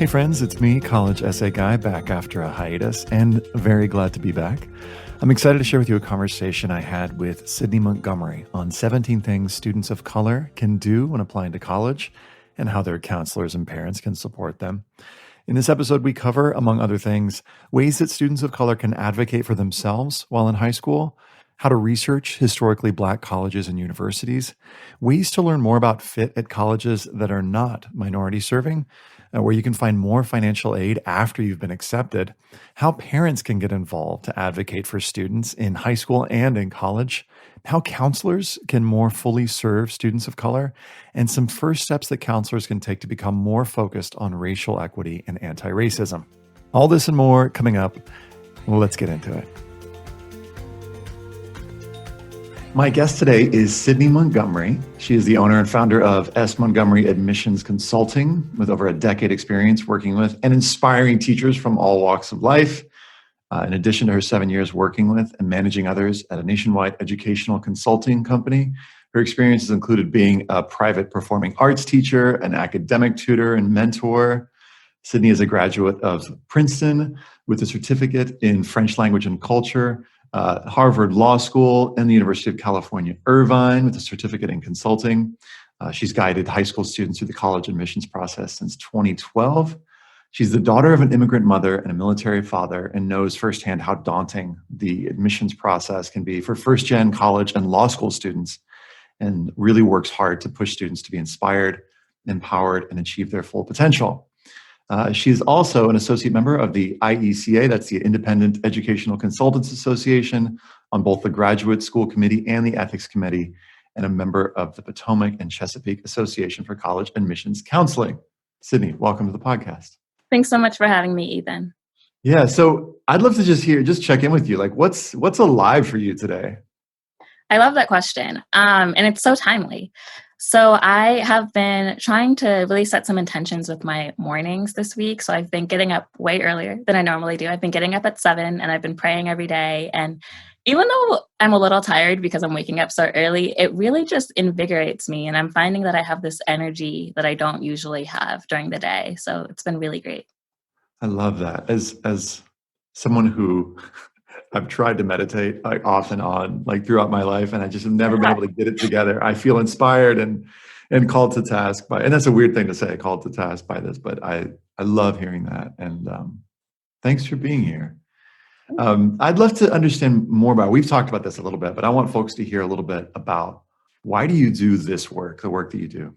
Hey friends, it's me, College Essay Guy, back after a hiatus, and very glad to be back. I'm excited to share with you a conversation I had with Sydney Montgomery on 17 things students of color can do when applying to college and how their counselors and parents can support them. In this episode, we cover, among other things, ways that students of color can advocate for themselves while in high school, how to research historically Black colleges and universities, ways to learn more about fit at colleges that are not minority serving, where you can find more financial aid after you've been accepted, how parents can get involved to advocate for students in high school and in college, how counselors can more fully serve students of color, and some first steps that counselors can take to become more focused on racial equity and anti-racism. All this and more coming up. Well, let's get into it. My guest today is Sydney Montgomery. She is the owner and founder of S. Montgomery Admissions Consulting, with over a decade experience working with and inspiring teachers from all walks of life. In addition to her 7 years working with and managing others at a nationwide educational consulting company, her experiences included being a private performing arts teacher, an academic tutor and mentor. Sydney is a graduate of Princeton with a certificate in French language and culture, Harvard Law School, and the University of California, Irvine, with a certificate in consulting. She's guided high school students through the college admissions process since 2012. She's the daughter of an immigrant mother and a military father, and knows firsthand how daunting the admissions process can be for first-gen college and law school students, and really works hard to push students to be inspired, empowered, and achieve their full potential. She is also an associate member of the IECA, that's the Independent Educational Consultants Association, on both the Graduate School Committee and the Ethics Committee, and a member of the Potomac and Chesapeake Association for College Admissions Counseling. Sydney, welcome to the podcast. Thanks so much for having me, Ethan. Yeah, so I'd love to just check in with you. Like, what's alive for you today? I love that question, and it's so timely. So I have been trying to really set some intentions with my mornings this week. So I've been getting up way earlier than I normally do. I've been getting up at 7 and I've been praying every day. And even though I'm a little tired because I'm waking up so early, it really just invigorates me. And I'm finding that I have this energy that I don't usually have during the day. So it's been really great. I love that. As someone who I've tried to meditate like off and on, like throughout my life, and I just have never been able to get it together. I feel inspired and called to task by, and that's a weird thing to say, called to task by this, but I love hearing that. And thanks for being here. I'd love to understand more about, we've talked about this a little bit, but I want folks to hear a little bit about, why do you do this work, the work that you do?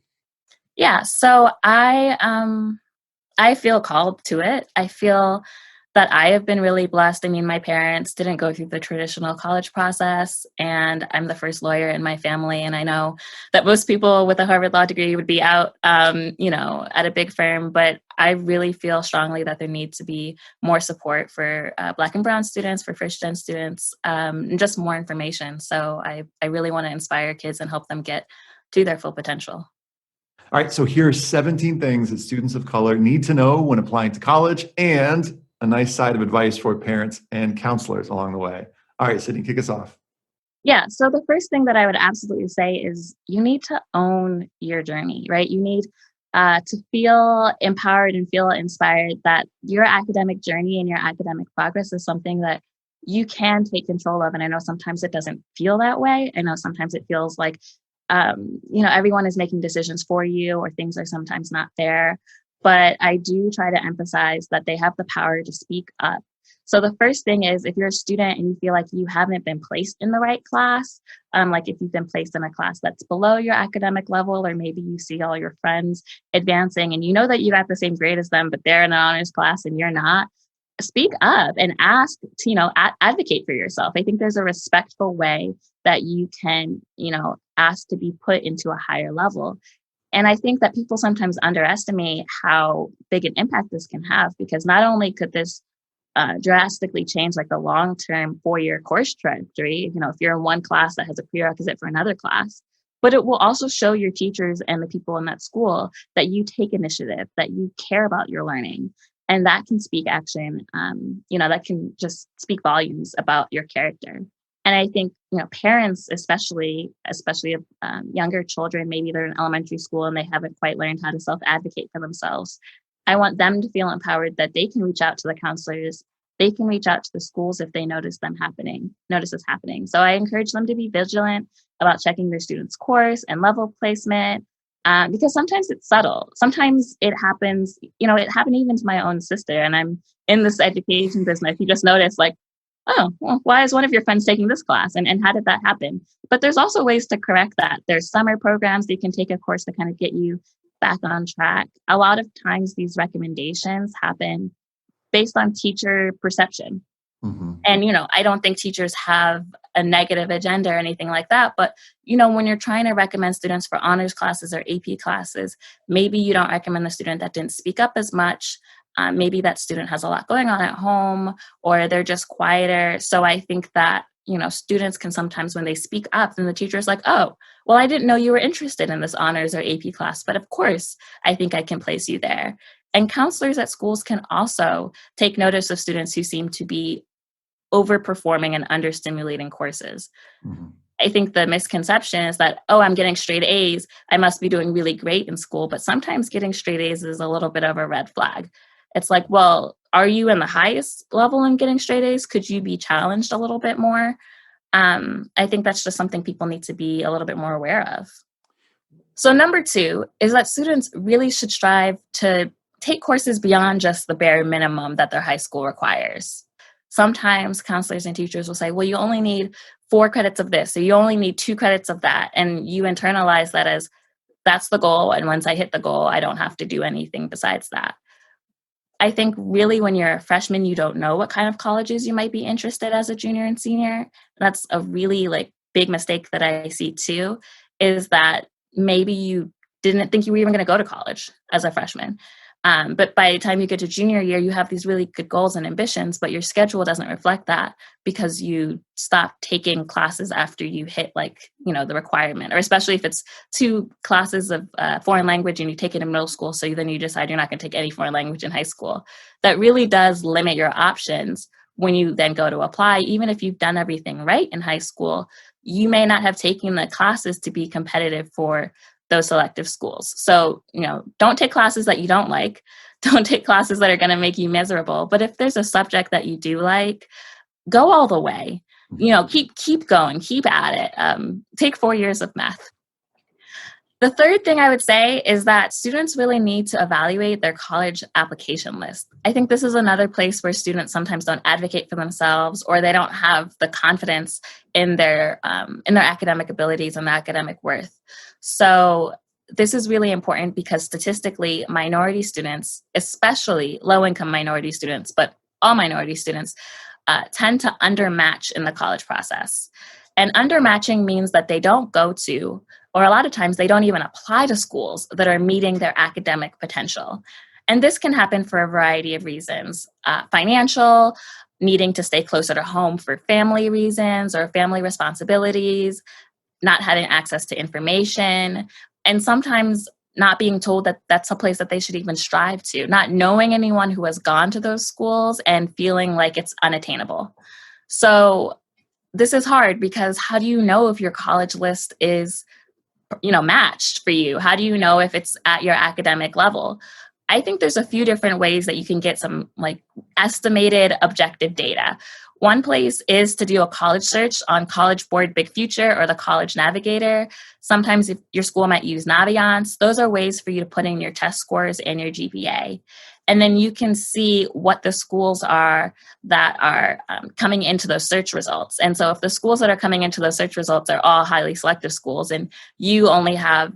Yeah, so I feel called to it. I feel that I have been really blessed. I mean, my parents didn't go through the traditional college process, and I'm the first lawyer in my family. And I know that most people with a Harvard Law degree would be out, at a big firm, but I really feel strongly that there needs to be more support for Black and Brown students, for first-gen students, and just more information. So I really want to inspire kids and help them get to their full potential. All right, so here are 17 things that students of color need to know when applying to college, and a nice side of advice for parents and counselors along the way. All right, Sydney, kick us off. Yeah, so the first thing that I would absolutely say is you need to own your journey, right? You need to feel empowered and feel inspired that your academic journey and your academic progress is something that you can take control of. And I know sometimes it doesn't feel that way. I know sometimes it feels like, everyone is making decisions for you, or things are sometimes not fair. But I do try to emphasize that they have the power to speak up. So the first thing is, if you're a student and you feel like you haven't been placed in the right class, like if you've been placed in a class that's below your academic level, or maybe you see all your friends advancing and you know that you got the same grade as them, but they're in an honors class and you're not, speak up and ask to, advocate for yourself. I think there's a respectful way that you can, ask to be put into a higher level. And I think that people sometimes underestimate how big an impact this can have, because not only could this drastically change like the long-term 4-year course trajectory, if you're in one class that has a prerequisite for another class, but it will also show your teachers and the people in that school that you take initiative, that you care about your learning. And that can speak action, that can just speak volumes about your character. And I think, parents, especially of younger children, maybe they're in elementary school and they haven't quite learned how to self-advocate for themselves. I want them to feel empowered that they can reach out to the counselors. They can reach out to the schools if they notice this happening. So I encourage them to be vigilant about checking their students' course and level placement, because sometimes it's subtle. Sometimes it happens, it happened even to my own sister, and I'm in this education business. You just notice like, oh, well, why is one of your friends taking this class? And how did that happen? But there's also ways to correct that. There's summer programs that you can take a course to kind of get you back on track. A lot of times these recommendations happen based on teacher perception. Mm-hmm. And, I don't think teachers have a negative agenda or anything like that. But, when you're trying to recommend students for honors classes or AP classes, maybe you don't recommend the student that didn't speak up as much. Maybe that student has a lot going on at home, or they're just quieter. So I think that, students can sometimes, when they speak up, then the teacher is like, oh, well, I didn't know you were interested in this honors or AP class, but of course, I think I can place you there. And counselors at schools can also take notice of students who seem to be overperforming and understimulating courses. Mm-hmm. I think the misconception is that, oh, I'm getting straight A's, I must be doing really great in school. But sometimes getting straight A's is a little bit of a red flag. It's like, well, are you in the highest level in getting straight A's? Could you be challenged a little bit more? I think that's just something people need to be a little bit more aware of. So number 2 is that students really should strive to take courses beyond just the bare minimum that their high school requires. Sometimes counselors and teachers will say, well, you only need 4 credits of this, or you only need 2 credits of that. And you internalize that as that's the goal. And once I hit the goal, I don't have to do anything besides that. I think really when you're a freshman, you don't know what kind of colleges you might be interested as a junior and senior. That's a really big mistake that I see too, is that maybe you didn't think you were even going to go to college as a freshman. But by the time you get to junior year, you have these really good goals and ambitions, but your schedule doesn't reflect that because you stop taking classes after you hit the requirement, or especially if it's 2 classes of foreign language and you take it in middle school. So then you decide you're not going to take any foreign language in high school. That really does limit your options when you then go to apply. Even if you've done everything right in high school, you may not have taken the classes to be competitive for those selective schools. So, don't take classes that you don't like. Don't take classes that are going to make you miserable. But if there's a subject that you do like, go all the way. Keep going, keep at it. Take 4 years of math. The third thing I would say is that students really need to evaluate their college application list. I think this is another place where students sometimes don't advocate for themselves, or they don't have the confidence in their academic abilities and their academic worth. So this is really important because statistically, minority students, especially low-income minority students, but all minority students, tend to undermatch in the college process. And undermatching means that they don't go to, or a lot of times they don't even apply to schools that are meeting their academic potential. And this can happen for a variety of reasons: financial, needing to stay closer to home for family reasons or family responsibilities, not having access to information, and sometimes not being told that that's a place that they should even strive to, not knowing anyone who has gone to those schools and feeling like it's unattainable. So this is hard because how do you know if your college list is matched for you? How do you know if it's at your academic level? I think there's a few different ways that you can get some estimated objective data. One place is to do a college search on College Board Big Future or the College Navigator. Sometimes if your school might use Naviance. Those are ways for you to put in your test scores and your GPA. And then you can see what the schools are that are coming into those search results. And so if the schools that are coming into those search results are all highly selective schools, and you only have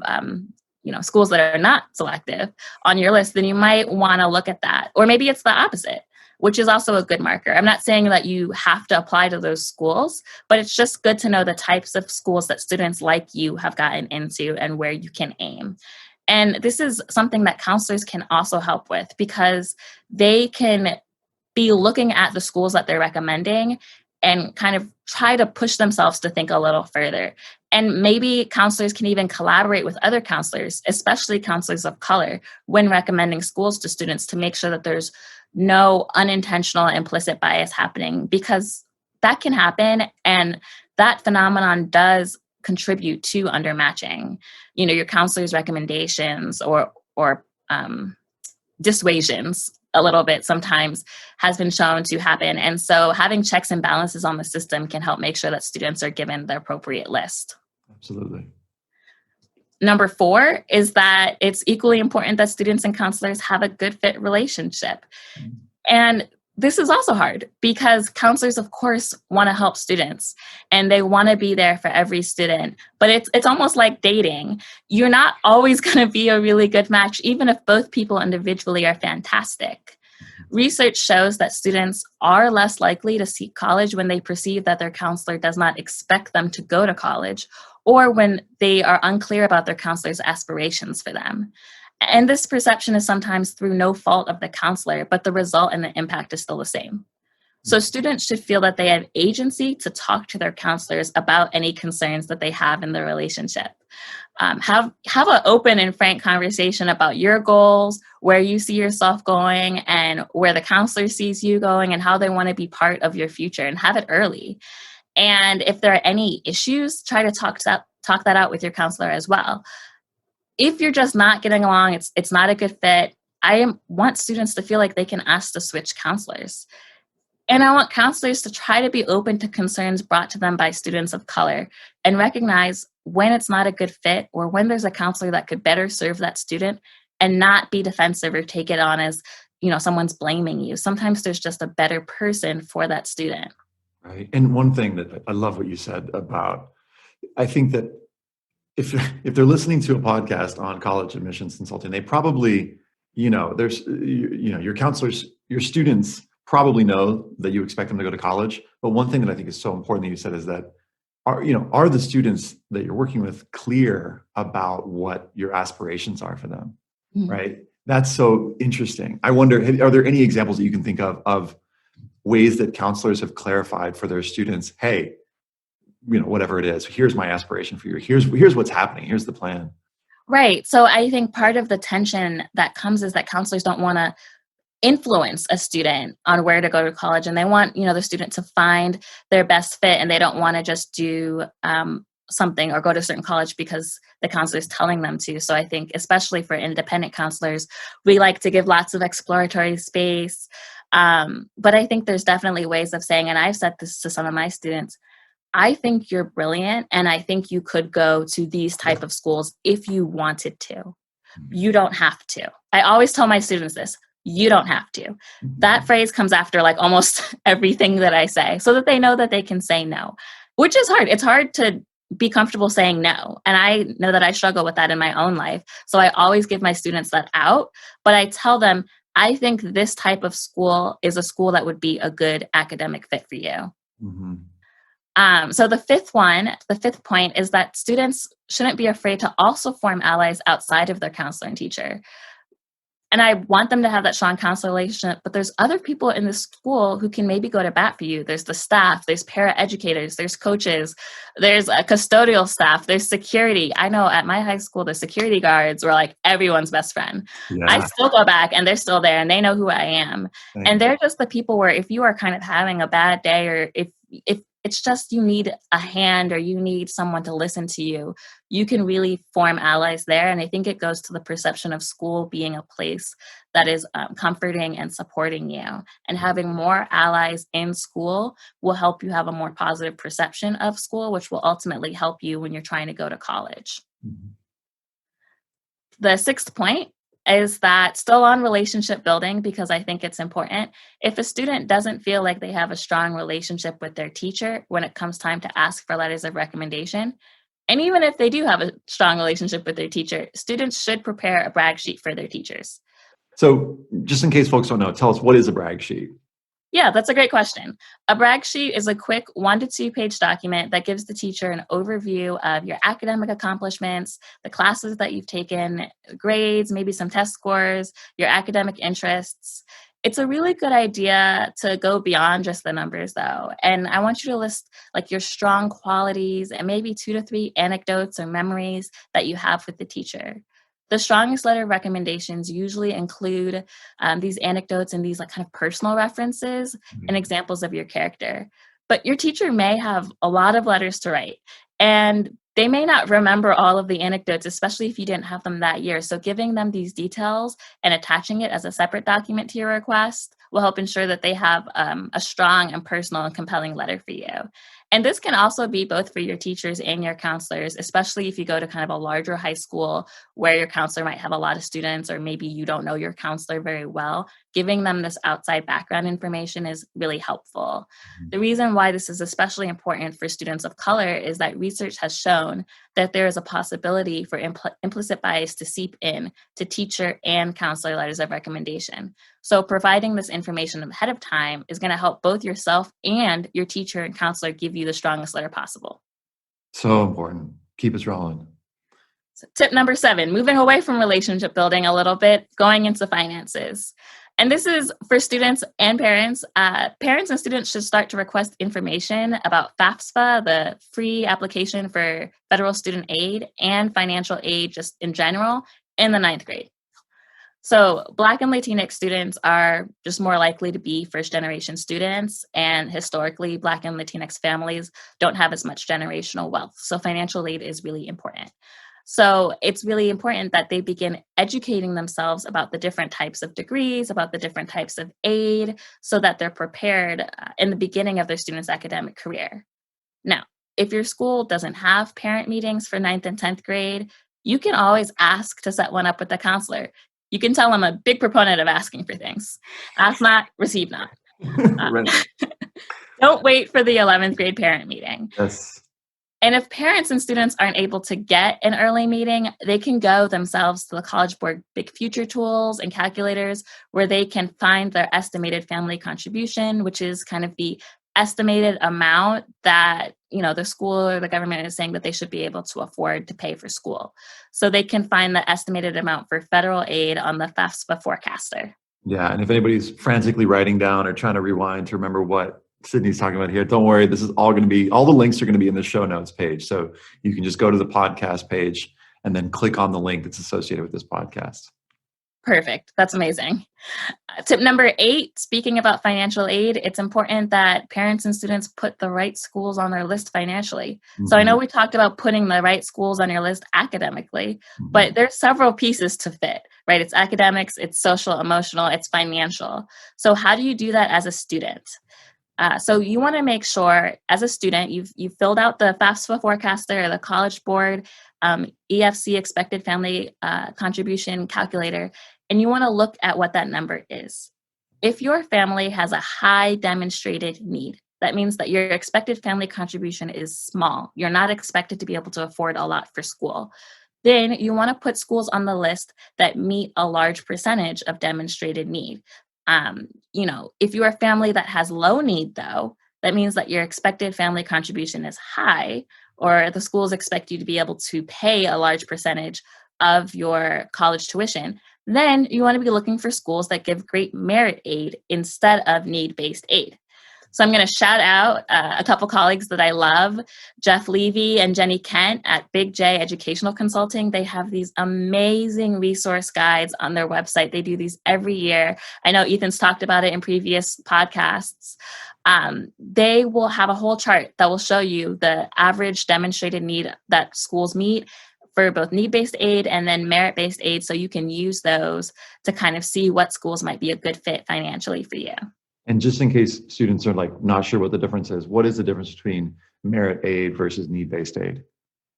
schools that are not selective on your list, then you might want to look at that. Or maybe it's the opposite, which is also a good marker. I'm not saying that you have to apply to those schools, but it's just good to know the types of schools that students like you have gotten into and where you can aim. And this is something that counselors can also help with, because they can be looking at the schools that they're recommending and kind of try to push themselves to think a little further. And maybe counselors can even collaborate with other counselors, especially counselors of color, when recommending schools to students, to make sure that there's no unintentional implicit bias happening, because that can happen. And that phenomenon does contribute to undermatching. Your counselor's recommendations or dissuasions a little bit sometimes has been shown to happen. And so having checks and balances on the system can help make sure that students are given the appropriate list. Absolutely. Number 4 is that it's equally important that students and counselors have a good fit relationship. And this is also hard because counselors, of course, want to help students and they want to be there for every student. But it's almost like dating. You're not always going to be a really good match, even if both people individually are fantastic. Research shows that students are less likely to seek college when they perceive that their counselor does not expect them to go to college, or when they are unclear about their counselor's aspirations for them. And this perception is sometimes through no fault of the counselor, but the result and the impact is still the same. So students should feel that they have agency to talk to their counselors about any concerns that they have in the relationship. Have an open and frank conversation about your goals, where you see yourself going, and where the counselor sees you going, and how they want to be part of your future, and have it early. And if there are any issues, try to talk that out with your counselor as well. If you're just not getting along, it's not a good fit, want students to feel like they can ask to switch counselors. And I want counselors to try to be open to concerns brought to them by students of color and recognize when it's not a good fit or when there's a counselor that could better serve that student, and not be defensive or take it on as, someone's blaming you. Sometimes there's just a better person for that student. Right. And one thing that I love what you said about, I think that if they're listening to a podcast on college admissions consulting, they probably, your counselors, your students probably know that you expect them to go to college. But one thing that I think is so important that you said is that are the students that you're working with clear about what your aspirations are for them? Mm-hmm. Right. That's so interesting. I wonder, are there any examples that you can think of ways that counselors have clarified for their students, hey, whatever it is, here's my aspiration for you. Here's what's happening. Here's the plan. Right. So I think part of the tension that comes is that counselors don't want to influence a student on where to go to college, and they want, the student to find their best fit, and they don't want to just do something or go to a certain college because the counselor is telling them to. So I think, especially for independent counselors, we like to give lots of exploratory space. But I think there's definitely ways of saying, and I've said this to some of my students, I think you're brilliant, and I think you could go to these type of schools if you wanted to. You don't have to. I always tell my students this. You don't have to. That phrase comes after like almost everything that I say, so that they know that they can say no, which is hard. It's hard to be comfortable saying no. And I know that I struggle with that in my own life. So I always give my students that out, but I tell them, I think this type of school is a school that would be a good academic fit for you. Mm-hmm. So the fifth point is that students shouldn't be afraid to also form allies outside of their counselor and teacher. And I want them to have that strong counselor relationship, but there's other people in the school who can maybe go to bat for you. There's the staff, there's para-educators, there's coaches, there's a custodial staff, there's security. I know at my high school, the security guards were like everyone's best friend. Yeah. I still go back and they're still there and they know who I am. And they're just the people where if you are kind of having a bad day, or if it's just you need a hand or you need someone to listen to you, you can really form allies there. And I think it goes to the perception of school being a place that is comforting and supporting you. And having more allies in school will help you have a more positive perception of school, which will ultimately help you when you're trying to go to college. Mm-hmm. The sixth point is that still on relationship building, because I think it's important. If a student doesn't feel like they have a strong relationship with their teacher when it comes time to ask for letters of recommendation, and even if they do have a strong relationship with their teacher, students should prepare a brag sheet for their teachers. So just in case folks don't know, tell us, what is a brag sheet? Yeah, that's a great question. A brag sheet is a quick 1 to 2 page document that gives the teacher an overview of your academic accomplishments, the classes that you've taken, grades, maybe some test scores, your academic interests. It's a really good idea to go beyond just the numbers, though. And I want you to list like your strong qualities and maybe 2 to 3 anecdotes or memories that you have with the teacher. The strongest letter of recommendations usually include these anecdotes and these like kind of personal references and examples of your character. But your teacher may have a lot of letters to write, and they may not remember all of the anecdotes, especially if you didn't have them that year. So giving them these details and attaching it as a separate document to your request will help ensure that they have a strong and personal and compelling letter for you. And this can also be both for your teachers and your counselors, especially if you go to kind of a larger high school where your counselor might have a lot of students, or maybe you don't know your counselor very well. Giving them this outside background information is really helpful. The reason why this is especially important for students of color is that research has shown that there is a possibility for implicit bias to seep in to teacher and counselor letters of recommendation. So providing this information ahead of time is going to help both yourself and your teacher and counselor give you the strongest letter possible. So important. Keep us rolling. So tip number 7, moving away from relationship building a little bit, going into finances. And this is for students and parents. Parents and students should start to request information about FAFSA, the free application for federal student aid, and financial aid just in general in the 9th grade. So Black and Latinx students are just more likely to be first-generation students, and historically, Black and Latinx families don't have as much generational wealth. So financial aid is really important. So it's really important that they begin educating themselves about the different types of degrees, about the different types of aid, so that they're prepared in the beginning of their student's academic career. Now, if your school doesn't have parent meetings for 9th and 10th grade, you can always ask to set one up with the counselor. You can tell I'm a big proponent of asking for things. Ask not, receive not. Don't wait for the 11th grade parent meeting. Yes. And if parents and students aren't able to get an early meeting, they can go themselves to the College Board Big Future tools and calculators, where they can find their estimated family contribution, which is kind of the estimated amount that, the school or the government is saying that they should be able to afford to pay for school. So they can find the estimated amount for federal aid on the FAFSA forecaster. Yeah, and if anybody's frantically writing down or trying to rewind to remember what Sydney's talking about here, don't worry. This is all the links are going to be in the show notes page. So you can just go to the podcast page and then click on the link that's associated with this podcast. Perfect. That's amazing. Tip number 8, speaking about financial aid, it's important that parents and students put the right schools on their list financially. Mm-hmm. So I know we talked about putting the right schools on your list academically, but there's several pieces to fit, right? It's academics, it's social, emotional, it's financial. So how do you do that as a student? So you want to make sure as a student, you've filled out the FAFSA forecaster or the College Board EFC expected family contribution calculator, and you want to look at what that number is. If your family has a high demonstrated need, that means that your expected family contribution is small. You're not expected to be able to afford a lot for school. Then you want to put schools on the list that meet a large percentage of demonstrated need. If you're a family that has low need, though, that means that your expected family contribution is high, or the schools expect you to be able to pay a large percentage of your college tuition. Then you want to be looking for schools that give great merit aid instead of need-based aid. So I'm going to shout out a couple colleagues that I love, Jeff Levy and Jenny Kent at Big J Educational Consulting. They have these amazing resource guides on their website. They do these every year. I know Ethan's talked about it in previous podcasts. They will have a whole chart that will show you the average demonstrated need that schools meet for both need-based aid and then merit-based aid, so you can use those to kind of see what schools might be a good fit financially for you. And just in case students are not sure what the difference is, what is the difference between merit aid versus need-based aid?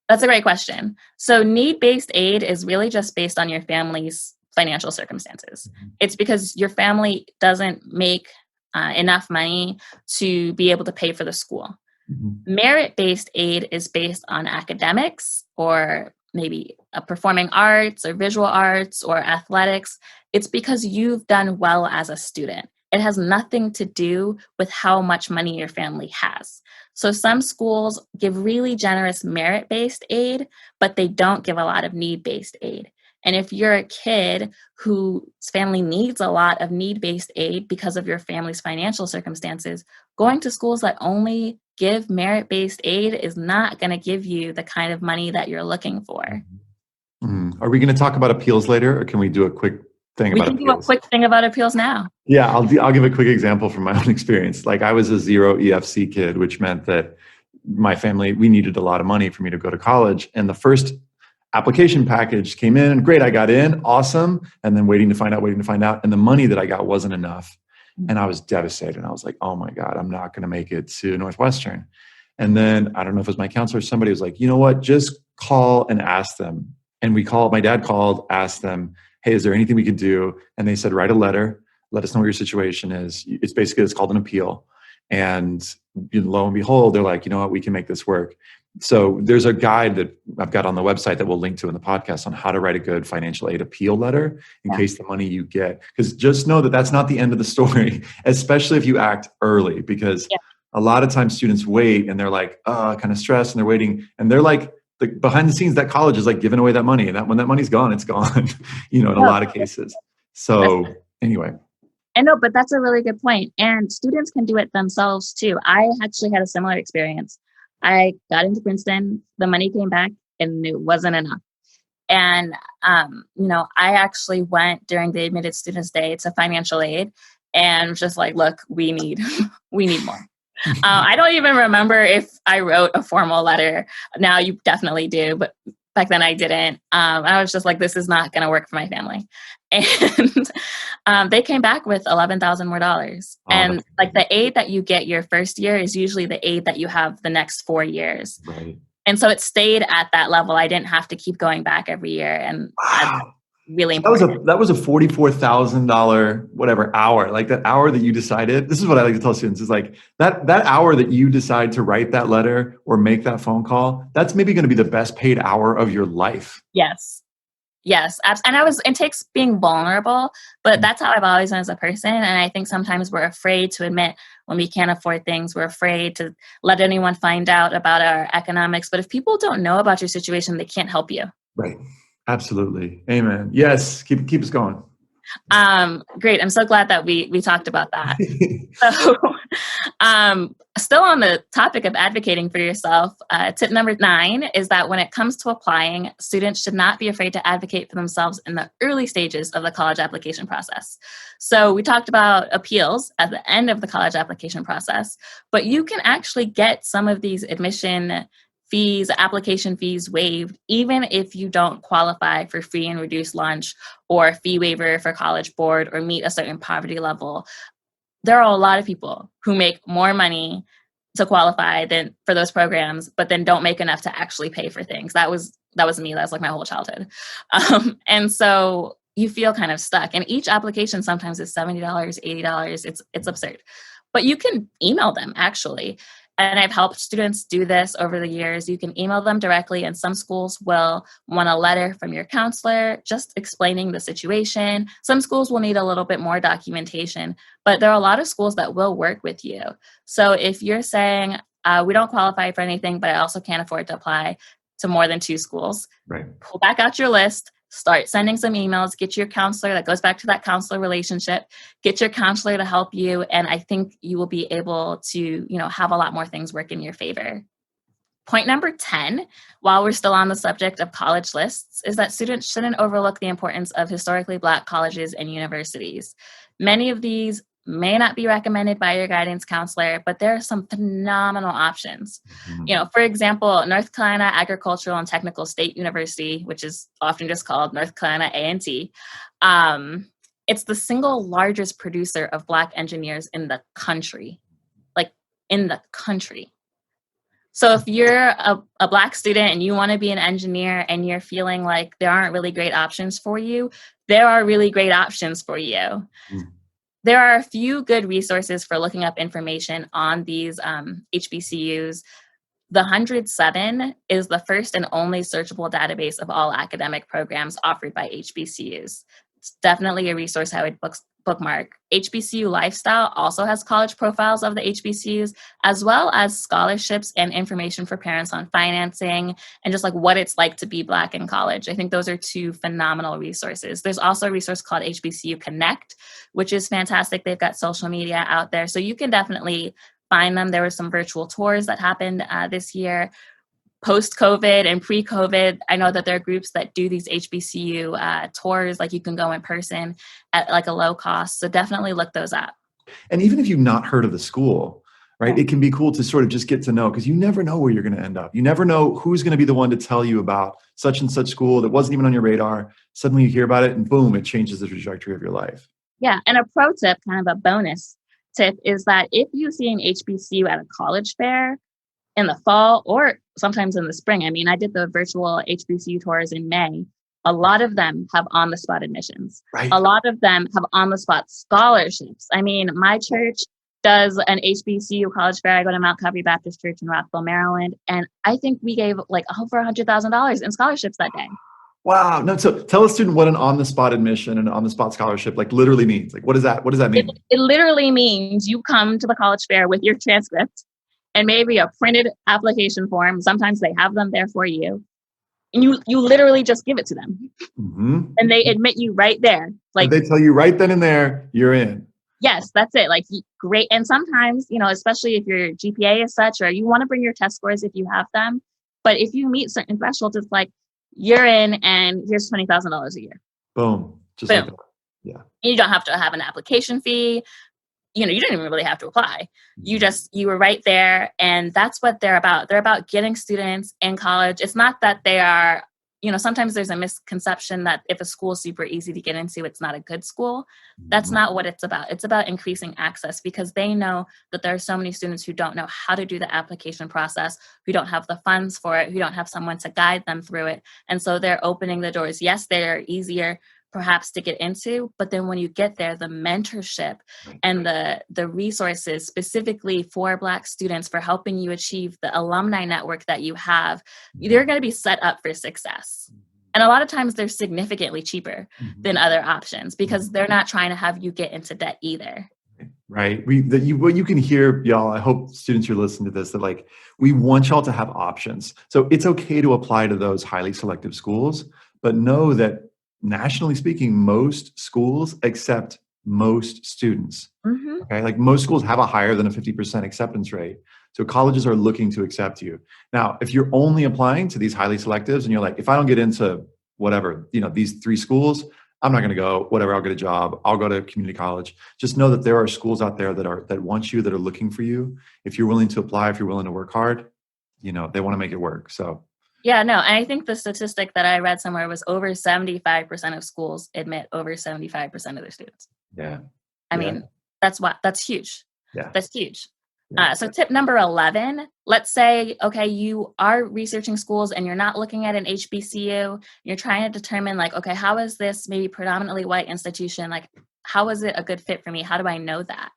That's a great question. So need-based aid is really just based on your family's financial circumstances. Mm-hmm. It's because your family doesn't make enough money to be able to pay for the school. Mm-hmm. Merit-based aid is based on academics or maybe performing arts or visual arts or athletics. It's because you've done well as a student. It has nothing to do with how much money your family has. So some schools give really generous merit-based aid, but they don't give a lot of need-based aid. And if you're a kid whose family needs a lot of need-based aid because of your family's financial circumstances, going to schools that only give merit-based aid is not going to give you the kind of money that you're looking for. Mm-hmm. Are we going to talk about appeals later, or can we do a quick thing about appeals? We can do a quick thing about appeals now. Yeah, I'll give a quick example from my own experience. I was a 0 EFC kid, which meant that my family, we needed a lot of money for me to go to college. And the first application package came in, great, I got in, awesome. And then waiting to find out. And the money that I got wasn't enough. And I was devastated. I was like, oh my God, I'm not going to make it to Northwestern. And then I don't know if it was my counselor, somebody was like, you know what, just call and ask them. And my dad called, asked them, hey, is there anything we could do? And they said, write a letter, let us know what your situation is. It's called an appeal. And lo and behold, they're like, you know what, we can make this work. So there's a guide that I've got on the website that we'll link to in the podcast on how to write a good financial aid appeal letter in case the money you get, because just know that that's not the end of the story, especially if you act early, because a lot of times students wait and they're like, kind of stressed and they're waiting. And they're like, behind the scenes, that college is like giving away that money. And that when that money's gone, it's gone, in a lot of cases. So anyway. I know, but that's a really good point. And students can do it themselves too. I actually had a similar experience. I got into Princeton, the money came back and it wasn't enough. And, I actually went during the Admitted Students Day to financial aid and just like, look, we need more. I don't even remember if I wrote a formal letter. Now you definitely do, but back then I didn't. I was just like, this is not going to work for my family. And they came back with $11,000 more. And like the aid that you get your first year is usually the aid that you have the next 4 years. Right. And so it stayed at that level. I didn't have to keep going back every year. And that's really important. That was a $44,000 hour. Like that hour that you decided, this is what I like to tell students, is like that hour that you decide to write that letter or make that phone call, that's maybe going to be the best paid hour of your life. Yes. And it takes being vulnerable, but that's how I've always been as a person. And I think sometimes we're afraid to admit when we can't afford things. We're afraid to let anyone find out about our economics. But if people don't know about your situation, they can't help you. Right. Absolutely. Amen. Yes. Keep us going. Great. I'm so glad that we talked about that. So, still on the topic of advocating for yourself, tip number 9 is that when it comes to applying, students should not be afraid to advocate for themselves in the early stages of the college application process. So we talked about appeals at the end of the college application process, but you can actually get some of these application fees waived, even if you don't qualify for free and reduced lunch or fee waiver for College Board or meet a certain poverty level. There are a lot of people who make more money to qualify than for those programs, but then don't make enough to actually pay for things. That was me. That was like my whole childhood. And so you feel kind of stuck. And each application sometimes is $70, $80. It's absurd. But you can email them actually. And I've helped students do this over the years. You can email them directly, and some schools will want a letter from your counselor just explaining the situation. Some schools will need a little bit more documentation, but there are a lot of schools that will work with you. So if you're saying, we don't qualify for anything, but I also can't afford to apply to more than 2 schools, right, pull back out your list, start sending some emails, get your counselor, that goes back to that counselor relationship, get your counselor to help you. And I think you will be able to, have a lot more things work in your favor. Point number 10, while we're still on the subject of college lists, is that students shouldn't overlook the importance of historically Black colleges and universities. Many of these may not be recommended by your guidance counselor, but there are some phenomenal options. Mm-hmm. For example, North Carolina Agricultural and Technical State University, which is often just called North Carolina A&T, it's the single largest producer of Black engineers in the country, So if you're a Black student and you want to be an engineer and you're feeling like there aren't really great options for you, there are really great options for you. Mm-hmm. There are a few good resources for looking up information on these HBCUs. The 107 is the first and only searchable database of all academic programs offered by HBCUs. It's definitely a resource I would bookmark. HBCU Lifestyle also has college profiles of the HBCUs, as well as scholarships and information for parents on financing and just like what it's like to be Black in college. I think those are 2 phenomenal resources. There's also a resource called HBCU Connect, which is fantastic. They've got social media out there, so you can definitely find them. There were some virtual tours that happened this year. Post-COVID and pre-COVID, I know that there are groups that do these HBCU tours, like you can go in person at like a low cost. So definitely look those up. And even if you've not heard of the school, right? It can be cool to sort of just get to know, because you never know where you're going to end up. You never know who's going to be the one to tell you about such and such school that wasn't even on your radar. Suddenly you hear about it and boom, it changes the trajectory of your life. Yeah. And a pro tip, kind of a bonus tip, is that if you see an HBCU at a college fair in the fall or sometimes in the spring, I mean, I did the virtual HBCU tours in May. A lot of them have on the spot admissions. Right. A lot of them have on the spot scholarships. I mean, my church does an HBCU college fair. I go to Mount Calvary Baptist Church in Rockville, Maryland. And I think we gave like over $100,000 in scholarships that day. Wow. No, so tell a student what an on-the-spot admission and on-the-spot scholarship like literally means. Like, what does that mean? It literally means you come to the college fair with your transcript and maybe a printed application form. Sometimes they have them there for you. And you literally just give it to them. Mm-hmm. And they admit you right there. Like, and they tell you right then and there, you're in. Yes, that's it. Like, great. And sometimes, especially if your GPA is such, or you want to bring your test scores if you have them. But if you meet certain thresholds, it's like, you're in and here's $20,000 a year. Boom. Just Boom. like that. Yeah. You don't have to have an application fee. You didn't even really have to apply. You were right there. And that's what they're about. They're about getting students in college. It's not that they are, sometimes there's a misconception that if a school is super easy to get into, it's not a good school. That's not what it's about. It's about increasing access, because they know that there are so many students who don't know how to do the application process, who don't have the funds for it, who don't have someone to guide them through it. And so they're opening the doors. Yes, they're easier perhaps to get into, but then when you get there, the mentorship and the resources specifically for Black students for helping you achieve the alumni network that you have, they're going to be set up for success. And a lot of times they're significantly cheaper than other options, because they're not trying to have you get into debt either. Right. What you can hear, y'all, I hope students are listening to this, that like, we want y'all to have options. So it's okay to apply to those highly selective schools, but know that nationally speaking, most schools accept most students. Mm-hmm. Okay. Like most schools have a higher than a 50% acceptance rate. So colleges are looking to accept you. Now, if you're only applying to these highly selectives and you're like, if I don't get into whatever, these 3 schools, I'm not going to go, whatever, I'll get a job. I'll go to community college. Just know that there are schools out there that want you, that are looking for you. If you're willing to apply, if you're willing to work hard, they want to make it work. So yeah, no, and I think the statistic that I read somewhere was over 75% of schools admit over 75% of their students. Yeah. I mean, that's huge. Yeah. That's huge. Yeah. So tip number 11, let's say, okay, you are researching schools and you're not looking at an HBCU. You're trying to determine like, okay, how is this maybe predominantly white institution? Like, how is it a good fit for me? How do I know that?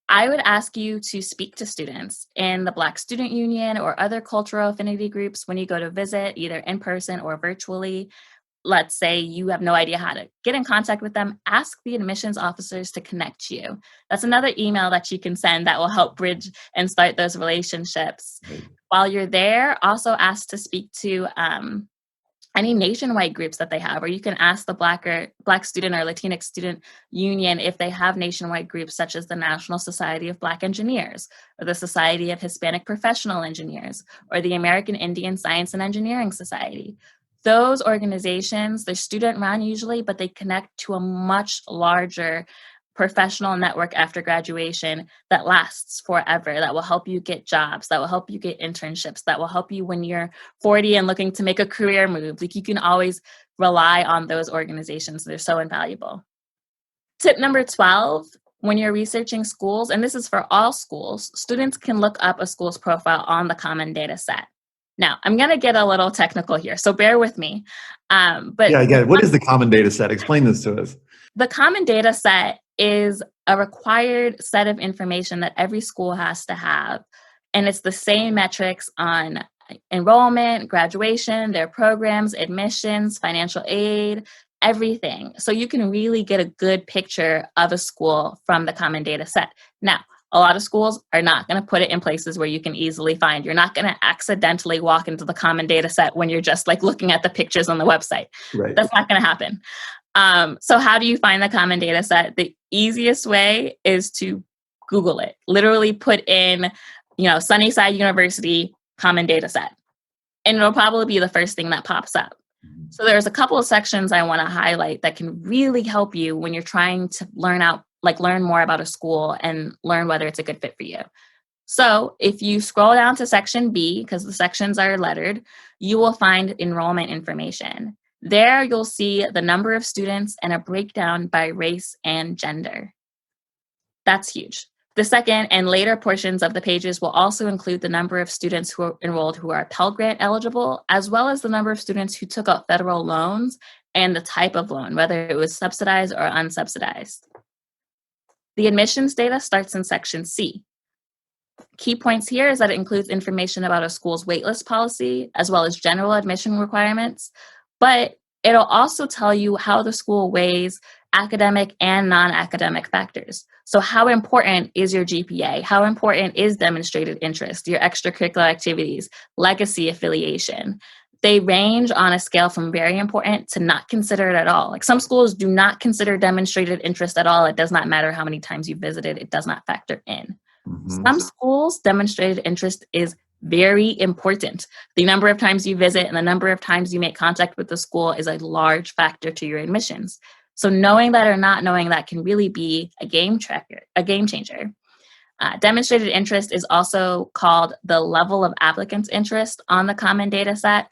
I would ask you to speak to students in the Black Student Union or other cultural affinity groups when you go to visit, either in person or virtually. Let's say you have no idea how to get in contact with them, ask the admissions officers to connect you. That's another email that you can send that will help bridge and start those relationships. Right. While you're there, also ask to speak to any nationwide groups that they have, or you can ask the Black Student or Latinx Student Union if they have nationwide groups such as the National Society of Black Engineers, or the Society of Hispanic Professional Engineers, or the American Indian Science and Engineering Society. Those organizations, they're student-run usually, but they connect to a much larger professional network after graduation that lasts forever, that will help you get jobs, that will help you get internships, that will help you when you're 40 and looking to make a career move. Like, you can always rely on those organizations. They're so invaluable. Tip number 12, when you're researching schools, and this is for all schools, students can look up a school's profile on the Common Data Set. Now, I'm going to get a little technical here, so bear with me. But yeah, again, what is the Common Data Set? Explain this to us. The Common Data Set is a required set of information that every school has to have. And it's the same metrics on enrollment, graduation, their programs, admissions, financial aid, everything. So you can really get a good picture of a school from the Common Data Set. Now, a lot of schools are not going to put it in places where you can easily find. You're not going to accidentally walk into the Common Data Set when you're just like looking at the pictures on the website. Right. That's not going to happen. So how do you find the Common Data Set? The easiest way is to Google it. Literally put in, Sunnyside University Common Data Set, and it'll probably be the first thing that pops up. So there's a couple of sections I want to highlight that can really help you when you're trying to learn more about a school and learn whether it's a good fit for you. So if you scroll down to section B, because the sections are lettered, you will find enrollment information. There you'll see the number of students and a breakdown by race and gender. That's huge. The second and later portions of the pages will also include the number of students who are enrolled who are Pell Grant eligible, as well as the number of students who took out federal loans and the type of loan, whether it was subsidized or unsubsidized. The admissions data starts in section C. Key points here is that it includes information about a school's waitlist policy, as well as general admission requirements, but it'll also tell you how the school weighs academic and non-academic factors. So how important is your GPA? How important is demonstrated interest, your extracurricular activities, legacy affiliation? They range on a scale from very important to not considered at all. Like some schools do not consider demonstrated interest at all. It does not matter how many times you visited. It does not factor in. Some schools, demonstrated interest is very important. The number of times you visit and the number of times you make contact with the school is a large factor to your admissions. So knowing that or not knowing that can really be a game changer. Demonstrated interest is also called the level of applicants' interest on the common data set.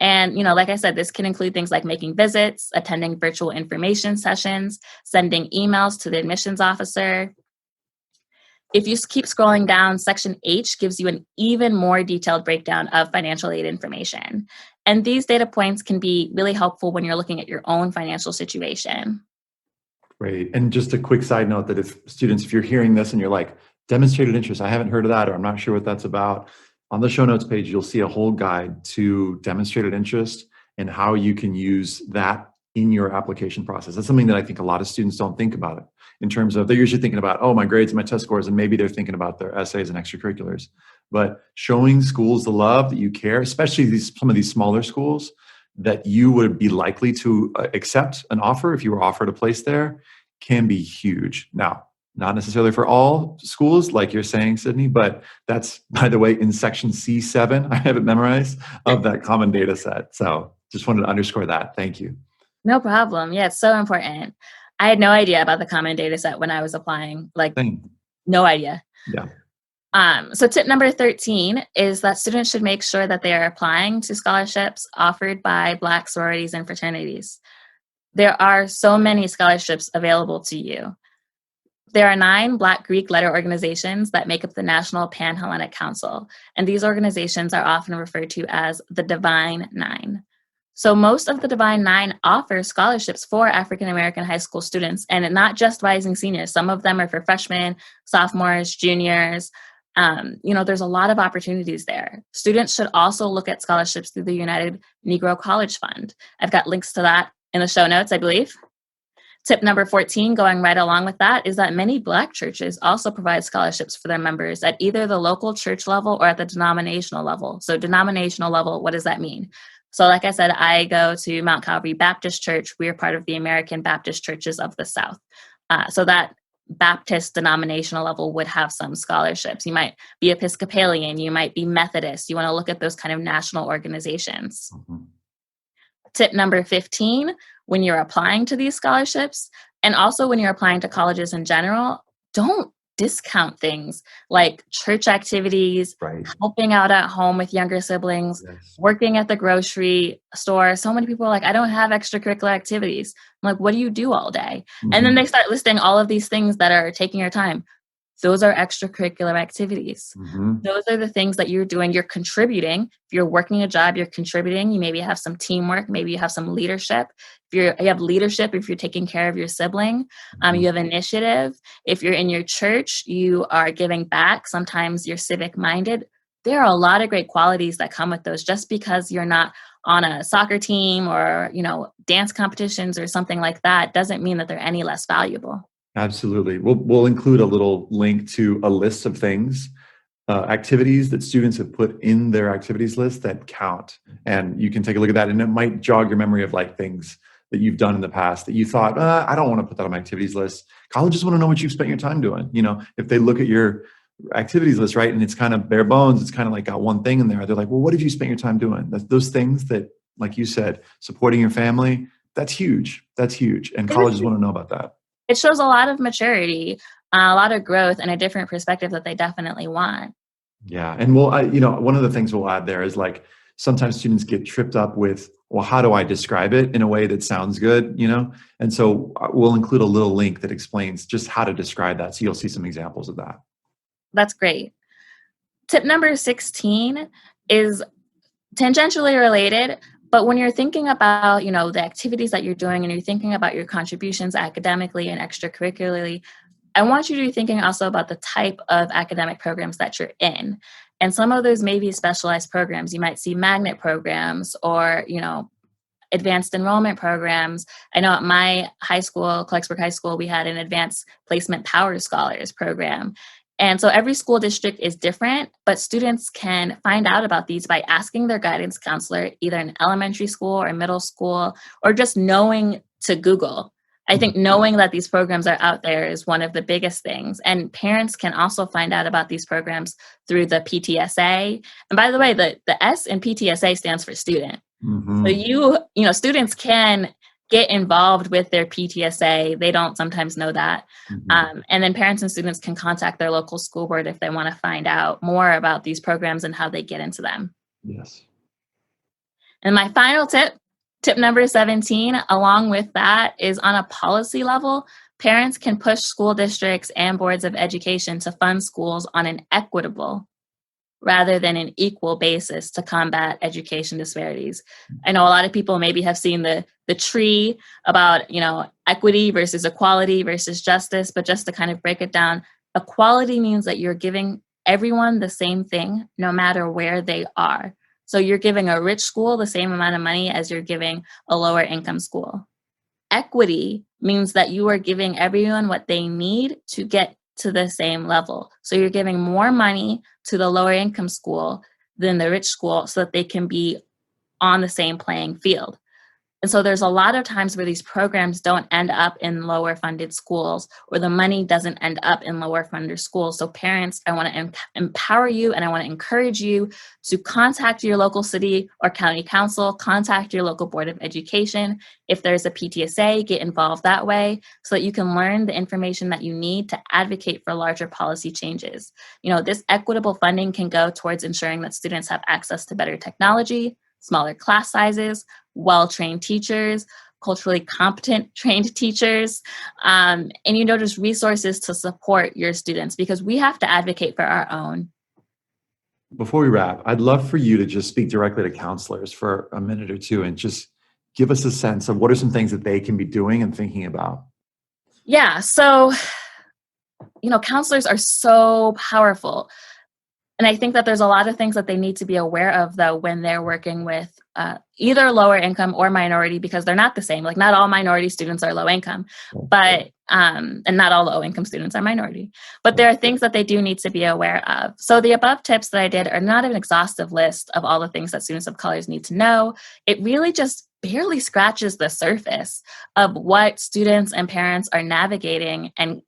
And, like I said, this can include things like making visits, attending virtual information sessions, sending emails to the admissions officer. If you keep scrolling down, section H gives you an even more detailed breakdown of financial aid information. And these data points can be really helpful when you're looking at your own financial situation. Great. And just a quick side note that if you're hearing this and you're like, demonstrated interest, I haven't heard of that, or I'm not sure what that's about, on the show notes page, you'll see a whole guide to demonstrated interest and how you can use that in your application process. That's something that I think a lot of students don't think about it in terms of, they're usually thinking about, oh, my grades and my test scores, and maybe they're thinking about their essays and extracurriculars. But showing schools the love that you care, especially some of these smaller schools, that you would be likely to accept an offer if you were offered a place there, can be huge. Now, not necessarily for all schools, like you're saying, Sydney, but that's, by the way, in section C7, I have it memorized, of that common data set. So just wanted to underscore that. Thank you. No problem. Yeah, it's so important. I had no idea about the common data set when I was applying, no idea. Yeah. So tip number 13 is that students should make sure that they are applying to scholarships offered by Black Sororities and Fraternities. There are so many scholarships available to you. There are 9 Black Greek letter organizations that make up the National Pan-Hellenic Council, and these organizations are often referred to as the Divine Nine. So most of the Divine Nine offer scholarships for African-American high school students, and not just rising seniors. Some of them are for freshmen, sophomores, juniors. There's a lot of opportunities there. Students should also look at scholarships through the United Negro College Fund. I've got links to that in the show notes, I believe. Tip number 14, going right along with that, is that many Black churches also provide scholarships for their members at either the local church level or at the denominational level. So denominational level, what does that mean? So like I said, I go to Mount Calvary Baptist Church. We are part of the American Baptist Churches of the South. So that Baptist denominational level would have some scholarships. You might be Episcopalian, you might be Methodist. You want to look at those kind of national organizations. Mm-hmm. Tip number 15, when you're applying to these scholarships, and also when you're applying to colleges in general, don't discount things like church activities, right, helping out at home with younger siblings, yes, working at the grocery store. So many people are like, I don't have extracurricular activities. I'm like, what do you do all day? Mm-hmm. And then they start listing all of these things that are taking your time. Those are extracurricular activities. Mm-hmm. Those are the things that you're doing. You're contributing. If you're working a job, you're contributing. You maybe have some teamwork. Maybe you have some leadership. If you have leadership, if you're taking care of your sibling, you have initiative. If you're in your church, you are giving back. Sometimes you're civic minded. There are a lot of great qualities that come with those. Just because you're not on a soccer team or, dance competitions or something like that doesn't mean that they're any less valuable. Absolutely. We'll include a little link to a list of things, activities that students have put in their activities list that count. And you can take a look at that, and it might jog your memory of things that you've done in the past that you thought, I don't want to put that on my activities list. Colleges want to know what you've spent your time doing. If they look at your activities list, right, and it's kind of bare bones, it's kind of got one thing in there. They're like, well, what have you spent your time doing? Those things that, like you said, supporting your family, that's huge. That's huge. And colleges want to know about that. It shows a lot of maturity, a lot of growth, and a different perspective that they definitely want. Yeah. And one of the things we'll add there is like sometimes students get tripped up with, well, how do I describe it in a way that sounds good, And so we'll include a little link that explains just how to describe that. So you'll see some examples of that. That's great. Tip number 16 is tangentially related, but when you're thinking about, the activities that you're doing and you're thinking about your contributions academically and extracurricularly, I want you to be thinking also about the type of academic programs that you're in. And some of those may be specialized programs. You might see magnet programs or, advanced enrollment programs. I know at my high school, Clarksburg High School, we had an advanced placement power scholars program. And so every school district is different, but students can find out about these by asking their guidance counselor, either in elementary school or middle school, or just knowing to Google. I think knowing that these programs are out there is one of the biggest things. And parents can also find out about these programs through the PTSA. And by the way, the S in PTSA stands for student. So students can get involved with their PTSA. They don't sometimes know that. And then parents and students can contact their local school board if they want to find out more about these programs and how they get into them. Yes. And my final tip number 17, along with that, is on a policy level, parents can push school districts and boards of education to fund schools on an equitable rather than an equal basis to combat education disparities. I know a lot of people maybe have seen the tree about, equity versus equality versus justice, but just to kind of break it down, equality means that you're giving everyone the same thing, no matter where they are. So you're giving a rich school the same amount of money as you're giving a lower income school. Equity means that you are giving everyone what they need to get to the same level. So you're giving more money to the lower income school than the rich school so that they can be on the same playing field. And so there's a lot of times where these programs don't end up in lower funded schools, or the money doesn't end up in lower funded schools. So parents, I want to empower you and I want to encourage you to contact your local city or county council, contact your local board of education. If there's a PTSA, get involved that way so that you can learn the information that you need to advocate for larger policy changes. This equitable funding can go towards ensuring that students have access to better technology, smaller class sizes, well-trained teachers, culturally competent trained teachers, and just resources to support your students, because we have to advocate for our own. Before we wrap, I'd love for you to just speak directly to counselors for a minute or two and just give us a sense of what are some things that they can be doing and thinking about. Yeah, so, counselors are so powerful. And I think that there's a lot of things that they need to be aware of, though, when they're working with either lower income or minority, because they're not the same. Like, not all minority students are low income, but and not all low income students are minority. But there are things that they do need to be aware of. So the above tips that I did are not an exhaustive list of all the things that students of colors need to know. It really just barely scratches the surface of what students and parents are navigating and,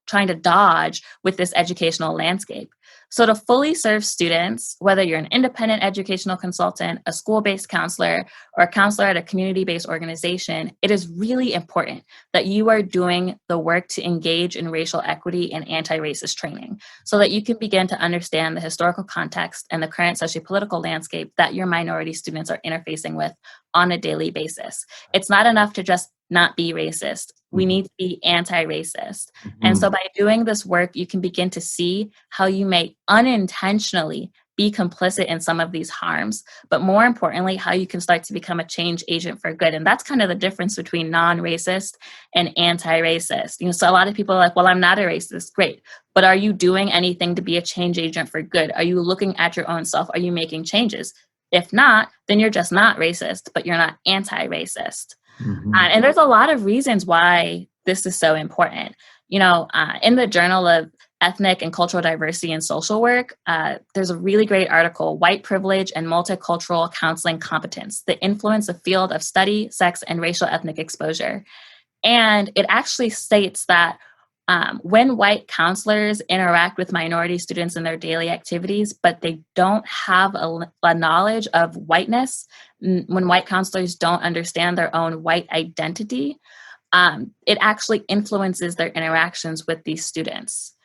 trying to dodge with this educational landscape. So to fully serve students, whether you're an independent educational consultant, a school-based counselor, or a counselor at a community-based organization, it is really important that you are doing the work to engage in racial equity and anti-racist training so that you can begin to understand the historical context and the current sociopolitical landscape that your minority students are interfacing with on a daily basis. It's not enough to just not be racist. We need to be anti-racist. And so by doing this work, you can begin to see how you may unintentionally be complicit in some of these harms, but more importantly, how you can start to become a change agent for good. And that's kind of the difference between non-racist and anti-racist. So a lot of people are like, well, I'm not a racist. Great. But are you doing anything to be a change agent for good? Are you looking at your own self? Are you making changes? If not, then you're just not racist, but you're not anti-racist. And there's a lot of reasons why this is so important. In the Journal of Ethnic and Cultural Diversity in Social Work, there's a really great article, White Privilege and Multicultural Counseling Competence, the Influence of Field of Study, Sex, and Racial Ethnic Exposure. And it actually states that when white counselors interact with minority students in their daily activities, but they don't have a knowledge of whiteness, when white counselors don't understand their own white identity, it actually influences their interactions with these students.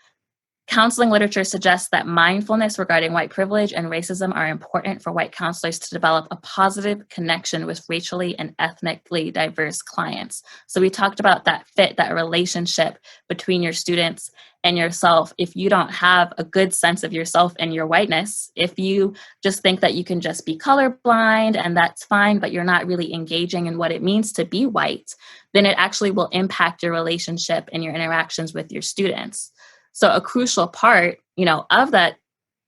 Counseling literature suggests that mindfulness regarding white privilege and racism are important for white counselors to develop a positive connection with racially and ethnically diverse clients. So we talked about that fit, that relationship between your students and yourself. If you don't have a good sense of yourself and your whiteness, if you just think that you can just be colorblind and that's fine, but you're not really engaging in what it means to be white, then it actually will impact your relationship and your interactions with your students. So a crucial part, of that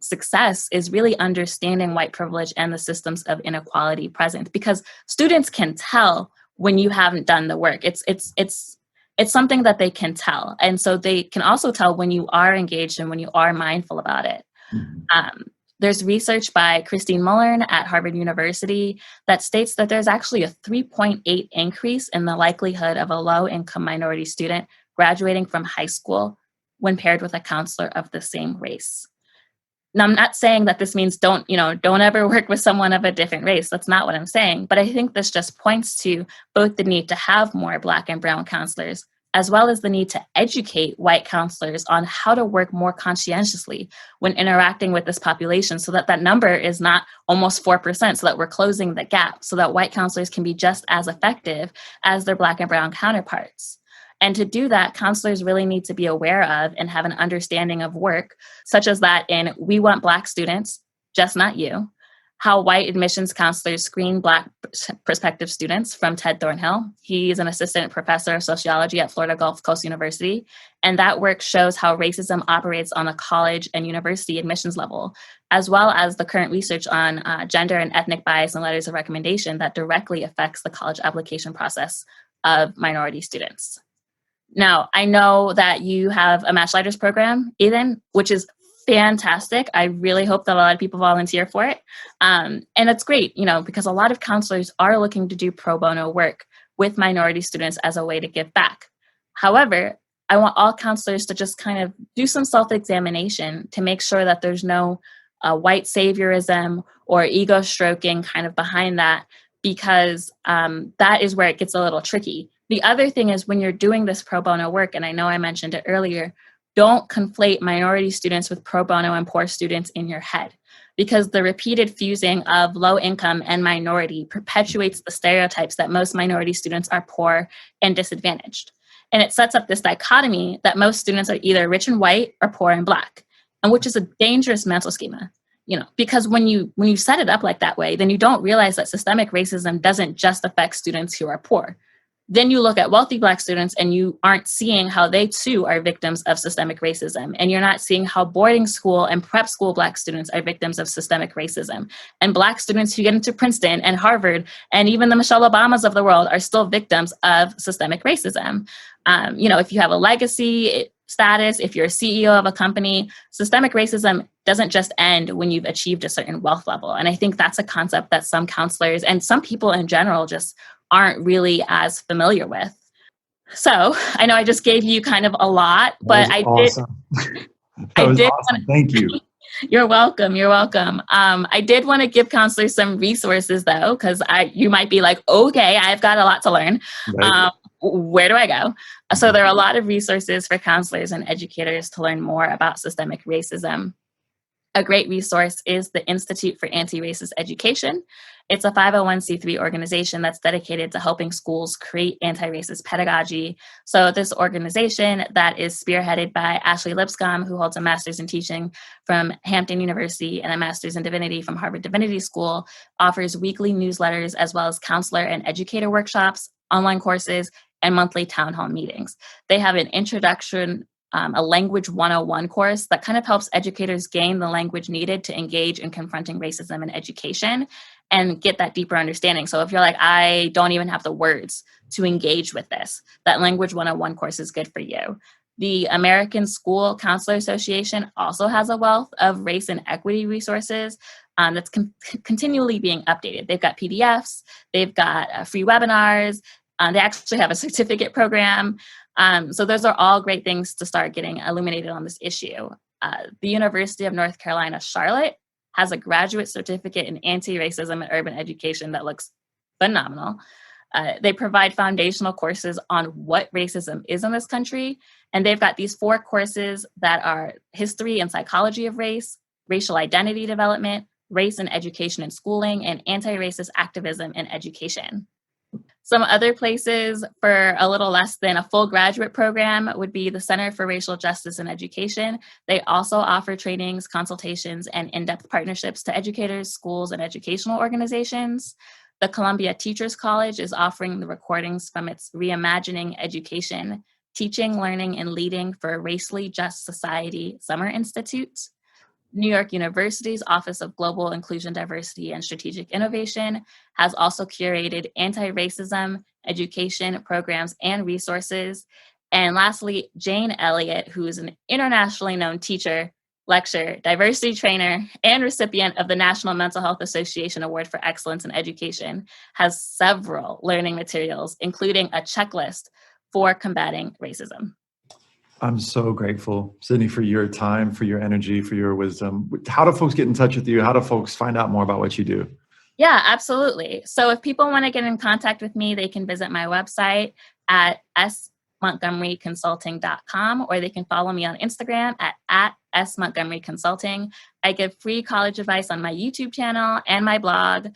success is really understanding white privilege and the systems of inequality present, because students can tell when you haven't done the work. It's something that they can tell. And so they can also tell when you are engaged and when you are mindful about it. There's research by Christine Mullern at Harvard University that states that there's actually a 3.8 increase in the likelihood of a low-income minority student graduating from high school when paired with a counselor of the same race. Now, I'm not saying that this means don't ever work with someone of a different race. That's not what I'm saying. But I think this just points to both the need to have more Black and brown counselors, as well as the need to educate white counselors on how to work more conscientiously when interacting with this population, so that that number is not almost 4%, so that we're closing the gap, so that white counselors can be just as effective as their Black and brown counterparts. And to do that, counselors really need to be aware of and have an understanding of work, such as that in We Want Black Students, Just Not You, how white admissions counselors screen Black prospective students from Ted Thornhill. He's an assistant professor of sociology at Florida Gulf Coast University. And that work shows how racism operates on a college and university admissions level, as well as the current research on gender and ethnic bias and letters of recommendation that directly affects the college application process of minority students. Now, I know that you have a Match Lighters program, Ethan, which is fantastic. I really hope that a lot of people volunteer for it. And it's great, because a lot of counselors are looking to do pro bono work with minority students as a way to give back. However, I want all counselors to just kind of do some self-examination to make sure that there's no white saviorism or ego stroking kind of behind that, because that is where it gets a little tricky. The other thing is, when you're doing this pro bono work, and I know I mentioned it earlier, don't conflate minority students with pro bono and poor students in your head, because the repeated fusing of low income and minority perpetuates the stereotypes that most minority students are poor and disadvantaged. And it sets up this dichotomy that most students are either rich and white or poor and Black, and which is a dangerous mental schema. Because when you set it up like that way, then you don't realize that systemic racism doesn't just affect students who are poor. Then you look at wealthy Black students and you aren't seeing how they too are victims of systemic racism. And you're not seeing how boarding school and prep school Black students are victims of systemic racism. And Black students who get into Princeton and Harvard and even the Michelle Obamas of the world are still victims of systemic racism. If you have a legacy status, if you're a CEO of a company, systemic racism doesn't just end when you've achieved a certain wealth level. And I think that's a concept that some counselors and some people in general just aren't really as familiar with. So I know I just gave you kind of a lot, but I awesome. That was awesome. Thank you. You're welcome. You're welcome. I did want to give counselors some resources though, because you might be like, okay, I've got a lot to learn. Right. Where do I go? So there are a lot of resources for counselors and educators to learn more about systemic racism. A great resource is the Institute for Anti-Racist Education. It's a 501c3 organization that's dedicated to helping schools create anti-racist pedagogy. So this organization that is spearheaded by Ashley Lipscomb, who holds a master's in teaching from Hampton University and a master's in divinity from Harvard Divinity School, offers weekly newsletters as well as counselor and educator workshops, online courses, and monthly town hall meetings. They have an introduction, a language 101 course that kind of helps educators gain the language needed to engage in confronting racism in education and get that deeper understanding. So if you're like, I don't even have the words to engage with this, that language 101 course is good for you. The American School Counselor Association also has a wealth of race and equity resources that's continually being updated. They've got PDFs, they've got free webinars, they actually have a certificate program. So those are all great things to start getting illuminated on this issue. The University of North Carolina, Charlotte has a graduate certificate in anti-racism and urban education that looks phenomenal. They provide foundational courses on what racism is in this country. And they've got these 4 courses that are history and psychology of race, racial identity development, race and education and schooling, and anti-racist activism in education. Some other places for a little less than a full graduate program would be the Center for Racial Justice in Education. They also offer trainings, consultations, and in-depth partnerships to educators, schools, and educational organizations. The Columbia Teachers College is offering the recordings from its Reimagining Education, Teaching, Learning, and Leading for a Racially Just Society Summer Institute. New York University's Office of Global Inclusion, Diversity, and Strategic Innovation has also curated anti-racism education programs and resources. And lastly, Jane Elliott, who is an internationally known teacher, lecturer, diversity trainer, and recipient of the National Mental Health Association Award for Excellence in Education, has several learning materials, including a checklist for combating racism. I'm so grateful, Sydney, for your time, for your energy, for your wisdom. How do folks get in touch with you? How do folks find out more about what you do? Yeah, absolutely. So if people want to get in contact with me, they can visit my website at smontgomeryconsulting.com, or they can follow me on Instagram at smontgomeryconsulting. I give free college advice on my YouTube channel and my blog.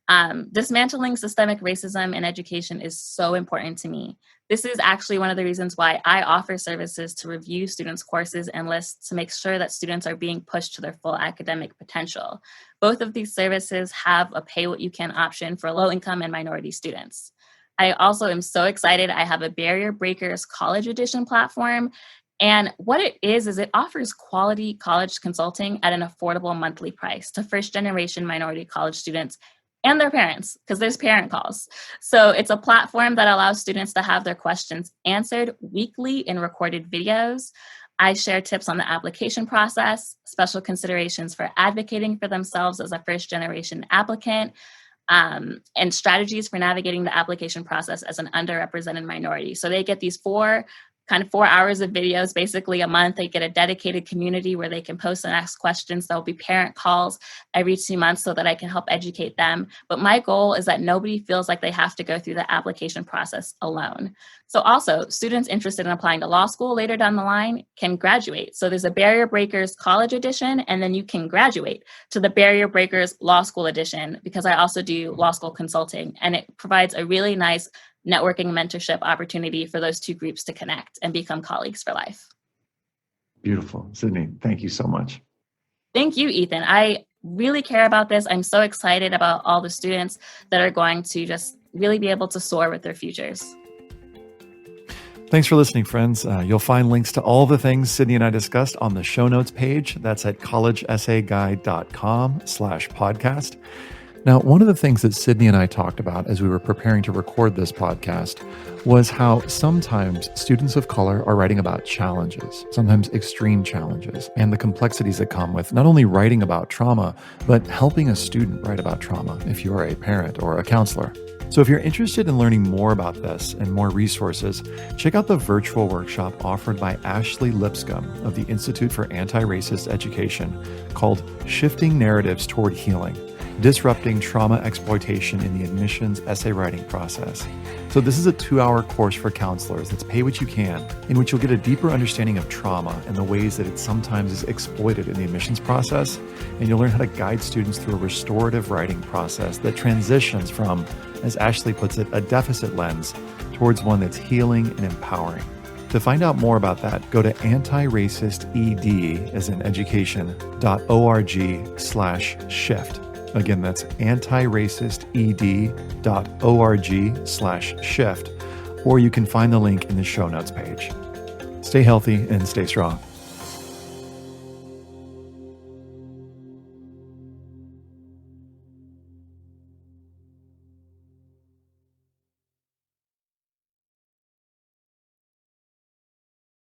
Dismantling systemic racism in education is so important to me. This is actually one of the reasons why I offer services to review students' courses and lists to make sure that students are being pushed to their full academic potential. Both of these services have a pay what you can option for low-income and minority students. I also am so excited. I have a Barrier Breakers College Edition platform. And what it is it offers quality college consulting at an affordable monthly price to first-generation minority college students and their parents, because there's parent calls. So it's a platform that allows students to have their questions answered weekly in recorded videos. I share tips on the application process, special considerations for advocating for themselves as a first-generation applicant, and strategies for navigating the application process as an underrepresented minority. So they get these 4 hours of videos basically a month. They get a dedicated community where they can post and ask questions. There'll be parent calls every 2 months so that I can help educate them. But my goal is that nobody feels like they have to go through the application process alone. So also, students interested in applying to law school later down the line can graduate. So there's a Barrier Breakers College Edition, and then you can graduate to the Barrier Breakers Law School Edition, because I also do law school consulting, and it provides a really nice networking mentorship opportunity for those 2 groups to connect and become colleagues for life. Beautiful. Sydney, thank you so much. Thank you, Ethan. I really care about this. I'm so excited about all the students that are going to just really be able to soar with their futures. Thanks for listening, friends. You'll find links to all the things Sydney and I discussed on the show notes page. That's at collegeessayguide.com/podcast. Now, one of the things that Sydney and I talked about as we were preparing to record this podcast was how sometimes students of color are writing about challenges, sometimes extreme challenges, and the complexities that come with not only writing about trauma, but helping a student write about trauma if you're a parent or a counselor. So if you're interested in learning more about this and more resources, check out the virtual workshop offered by Ashley Lipscomb of the Institute for Anti-Racist Education called Shifting Narratives Toward Healing: Disrupting Trauma Exploitation in the Admissions Essay Writing Process. So this is a 2-hour course for counselors that's pay what you can, in which you'll get a deeper understanding of trauma and the ways that it sometimes is exploited in the admissions process. And you'll learn how to guide students through a restorative writing process that transitions from, as Ashley puts it, a deficit lens towards one that's healing and empowering. To find out more about that, go to antiracisted, as in education.org/shift. Again, that's antiracisted.org/shift, or you can find the link in the show notes page. Stay healthy and stay strong.